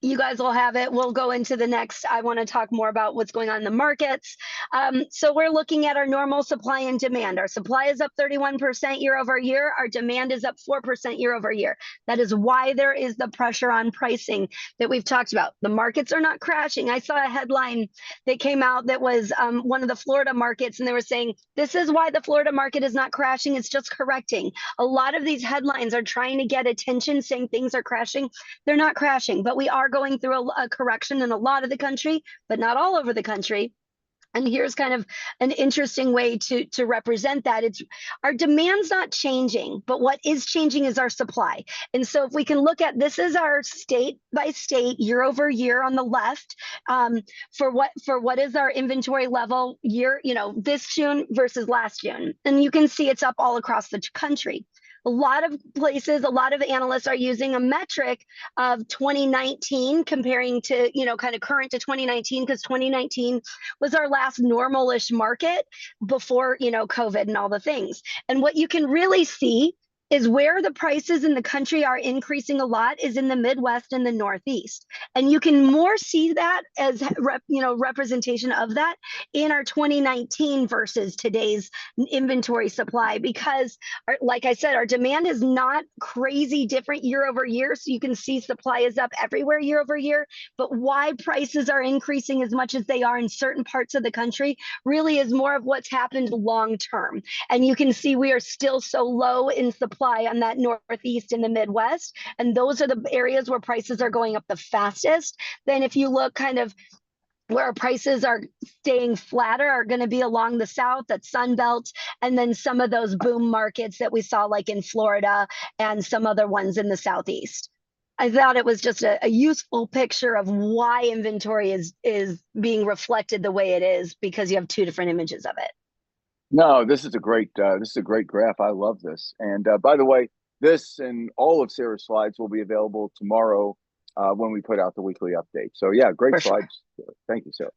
You guys will have it. We'll go into the next. I want to talk more about what's going on in the markets. So we're looking at our normal supply and demand. Our supply is up 31% year over year. Our demand is up 4% year over year. That is why there is the pressure on pricing that we've talked about. The markets are not crashing. I saw a headline that came out that was one of the Florida markets, and they were saying, this is why the Florida market is not crashing. It's just correcting. A lot of these headlines are trying to get attention, saying things are crashing. They're not crashing, but we are going through a correction in a lot of the country, but not all over the country. And here's kind of an interesting way to represent that. It's our demand's not changing, but what is changing is our supply. And so if we can look at, this is our state by state year over year on the left, for what is our inventory level year, this June versus last June. And you can see it's up all across the country. A lot of places, a lot of analysts are using a metric of 2019, comparing to, kind of current to 2019, because 2019 was our last normalish market before, COVID and all the things. And what you can really see is where the prices in the country are increasing a lot is in the Midwest and the Northeast. And you can more see that as representation of that in our 2019 versus today's inventory supply, because like I said, our demand is not crazy different year over year. So you can see supply is up everywhere year over year, but why prices are increasing as much as they are in certain parts of the country really is more of what's happened long term. And you can see we are still so low in supply on that Northeast and the Midwest. And those are the areas where prices are going up the fastest. Then if you look kind of where prices are staying flatter are going to be along the South, that Sun Belt, and then some of those boom markets that we saw like in Florida and some other ones in the Southeast. I thought it was just a useful picture of why inventory is being reflected the way it is, because you have two different images of it. No, this is a great graph. I love this. And by the way, this and all of Sarah's slides will be available tomorrow when we put out the weekly update. So yeah, great slides. Sure. Thank you, Sarah.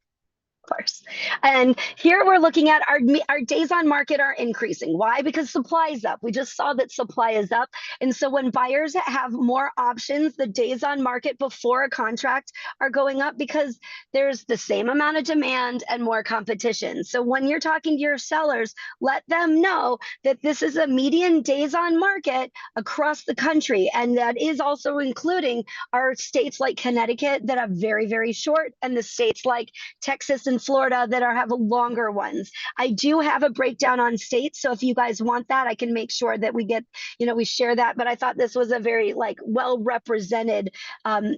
Course. And here we're looking at our days on market are increasing. Why? Because supply is up. We just saw that supply is up. And so when buyers have more options, the days on market before a contract are going up because there's the same amount of demand and more competition. So when you're talking to your sellers, let them know that this is a median days on market across the country. And that is also including our states like Connecticut that are very, very short, and the states like Texas and Florida that have longer ones. I do have a breakdown on states, so if you guys want that, I can make sure that we get, we share that. But I thought this was a very well represented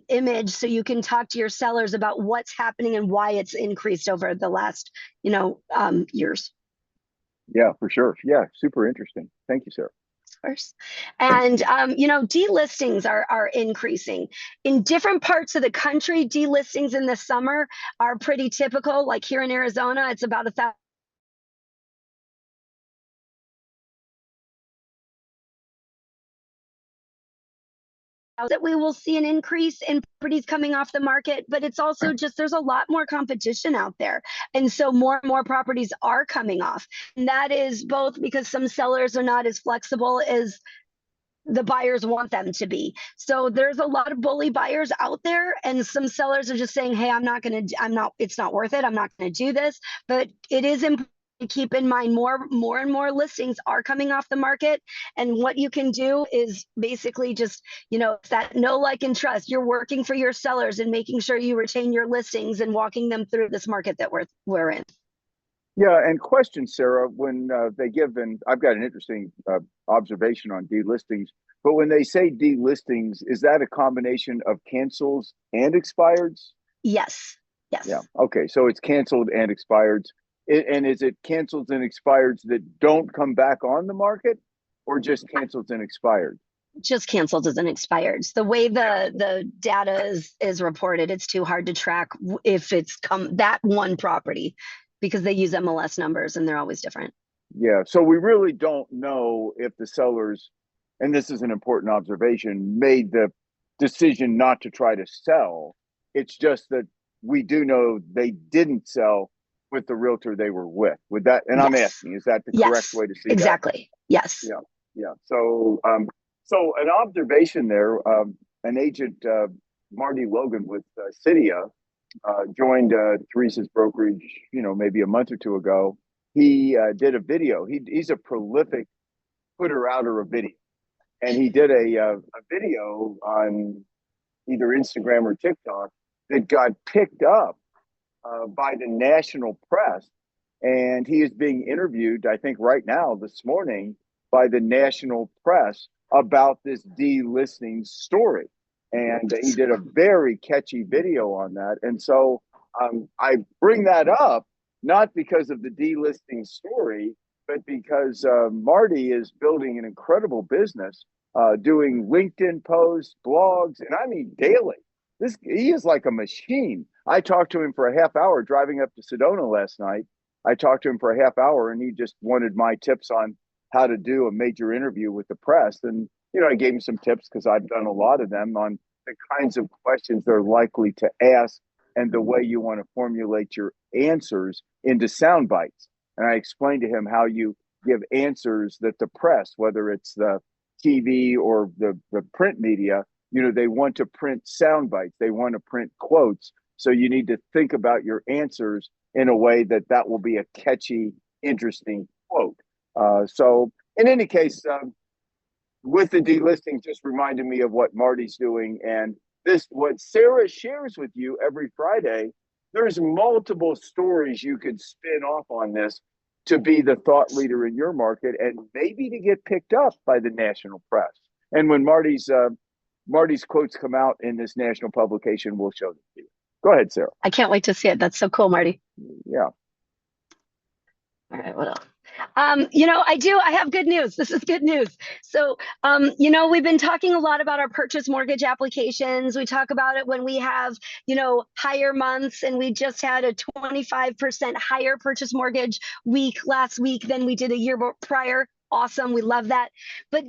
image, so you can talk to your sellers about what's happening and why it's increased over the last years. Yeah, for sure. Yeah, super interesting. Thank you, Sarah. Course. And delistings are increasing in different parts of the country. Delistings in the summer are pretty typical. Like here in Arizona, it's about 1,000 that we will see an increase in properties coming off the market, but it's also just there's a lot more competition out there. And so more and more properties are coming off. And that is both because some sellers are not as flexible as the buyers want them to be. So there's a lot of bully buyers out there, and some sellers are just saying, hey, it's not worth it. I'm not going to do this. But it is important to keep in mind more and more listings are coming off the market. And what you can do is basically just, that know, like, and trust. You're working for your sellers and making sure you retain your listings and walking them through this market that we're in. Yeah, and question, Sarah, when they give, and I've got an interesting observation on delistings, but when they say delistings, is that a combination of cancels and expireds? Yes. Yes. Yeah. Okay. So it's canceled and expireds. And is it cancels and expireds that don't come back on the market, or just cancels and expired? Just canceled as an expired. The way the data is reported, it's too hard to track if it's that one property, because they use MLS numbers and they're always different. Yeah. So we really don't know if the sellers, and this is an important observation, made the decision not to try to sell. It's just that we do know they didn't sell with the realtor they were with. With that, and yes. I'm asking, is that the correct way to see exactly. That? Yes. Yeah. Yeah. So, so an observation there, an agent, Marty Logan with Cydia, joined Teresa's brokerage, maybe a month or two ago. He did a video. He's a prolific putter outer of video, and he did a video on either Instagram or TikTok that got picked up by the national press, and he is being interviewed, I think, right now this morning by the national press about this delisting story. And he did a very catchy video on that. And so I bring that up not because of the delisting story, but because Marty is building an incredible business, doing LinkedIn posts, blogs, and I mean daily. He is like a machine. I talked to him for a half hour driving up to Sedona last night. I talked to him for a half hour, and he just wanted my tips on how to do a major interview with the press. And I gave him some tips because I've done a lot of them on the kinds of questions they're likely to ask and the way you want to formulate your answers into sound bites. And I explained to him how you give answers that the press, whether it's the TV or the print media, they want to print sound bites. They want to print quotes. So you need to think about your answers in a way that will be a catchy, interesting quote. So in any case, with the delisting just reminded me of what Marty's doing. And what Sarah shares with you every Friday, there's multiple stories you could spin off on this to be the thought leader in your market and maybe to get picked up by the national press. And when Marty's quotes come out in this national publication, we'll show them to you. Go ahead, Sarah. I can't wait to see it. That's so cool, Marty. Yeah. All right, what else? I have good news. This is good news. So, we've been talking a lot about our purchase mortgage applications. We talk about it when we have, higher months, and we just had a 25% higher purchase mortgage week last week than we did a year prior. Awesome. We love that. But,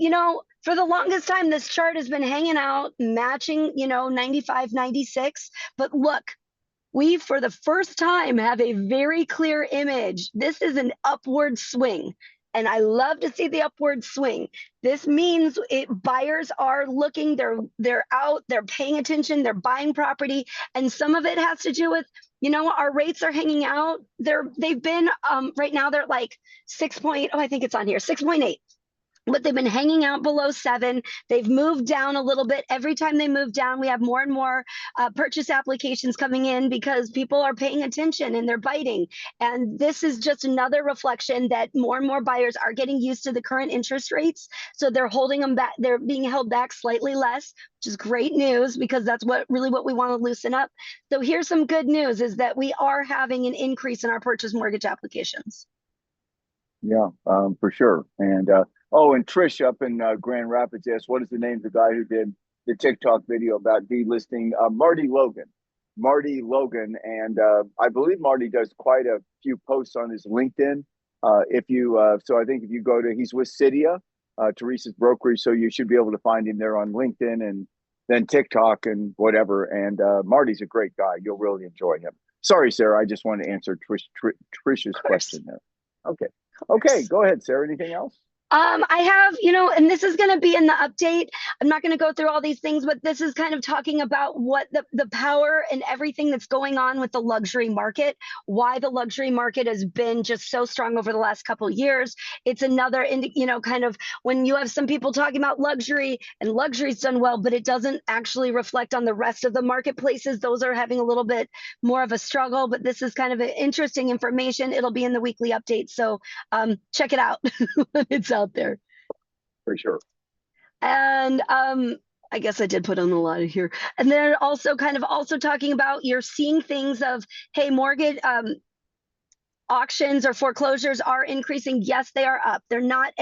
for the longest time, this chart has been hanging out, matching, 95, 96. But look, we, for the first time, have a very clear image. This is an upward swing, and I love to see the upward swing. This means buyers are looking, they're out, they're paying attention, they're buying property, and some of it has to do with, our rates are hanging out. They've been right now they're like 6.8. But they've been hanging out below 7. They've moved down a little bit. Every time they move down, we have more and more purchase applications coming in because people are paying attention and they're biting. And this is just another reflection that more and more buyers are getting used to the current interest rates. So they're holding them back. They're being held back slightly less, which is great news because that's what we want to loosen up. So here's some good news is that we are having an increase in our purchase mortgage applications. Yeah, for sure. And and Trish up in Grand Rapids asked, what is the name of the guy who did the TikTok video about delisting? Marty Logan. And I believe Marty does quite a few posts on his LinkedIn. So I think if you go to, he's with Cydia, Teresa's brokerage, so you should be able to find him there on LinkedIn and then TikTok and whatever. And Marty's a great guy. You'll really enjoy him. Sorry, Sarah, I just want to answer Trish's question there. Okay, go ahead, Sarah. Anything else? I have, and this is going to be in the update. I'm not going to go through all these things, but this is kind of talking about what the power and everything that's going on with the luxury market, why the luxury market has been just so strong over the last couple of years. It's another, kind of when you have some people talking about luxury and luxury's done well, but it doesn't actually reflect on the rest of the marketplaces. Those are having a little bit more of a struggle, but this is kind of an interesting information. It'll be in the weekly update. So check it out. It's out there for sure. And I guess I did put on a lot of here. And then also talking about you're seeing things of, hey, mortgage auctions or foreclosures are increasing. Yes, they are up. They're not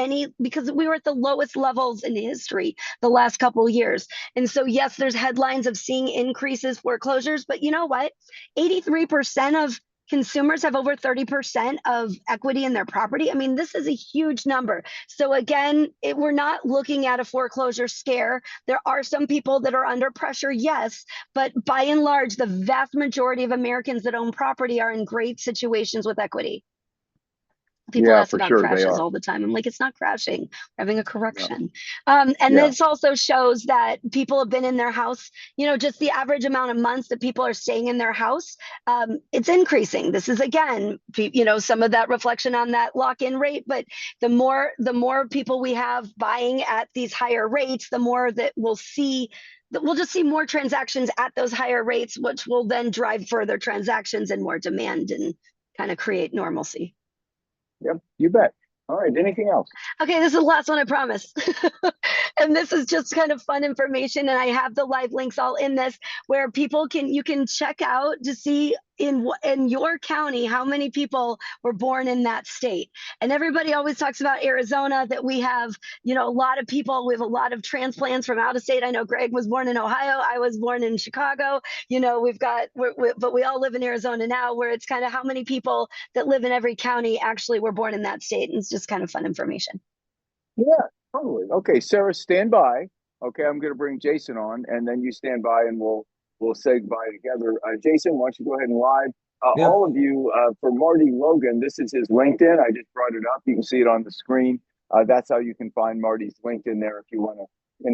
because we were at the lowest levels in history the last couple of years. And so, yes, there's headlines of seeing increases foreclosures, but you know what? 83% of consumers have over 30% of equity in their property. I mean, this is a huge number. So again, we're not looking at a foreclosure scare. There are some people that are under pressure, yes, but by and large, the vast majority of Americans that own property are in great situations with equity. People Yeah, ask for about sure they crashes are. all the time. I'm like, it's not crashing. We're having a Yeah. correction. And Yeah. this also shows that people have been in their house, just the average amount of months that people are staying in their house, it's increasing. This is again, some of that reflection on that lock-in rate, but the more people we have buying at these higher rates, the more that we'll just see more transactions at those higher rates, which will then drive further transactions and more demand and kind of create normalcy. Yep. You bet. All right. Anything else? Okay, this is the last one, I promise. And this is just kind of fun information. And I have the live links all in this where you can check out to see in your county how many people were born in that state. And everybody always talks about Arizona, that we have, a lot of people, we have a lot of transplants from out of state. I know Greg was born in Ohio, I was born in Chicago. But we all live in Arizona now, where it's kind of how many people that live in every county actually were born in that state. And it's just kind of fun information. Yeah, totally. Okay, Sarah, stand by. Okay, I'm going to bring Jason on, and then you stand by, and we'll say goodbye together. Jason, why don't you go ahead and live? Yep. All of you, for Marty Logan, this is his LinkedIn. I just brought it up. You can see it on the screen. That's how you can find Marty's LinkedIn there if you want to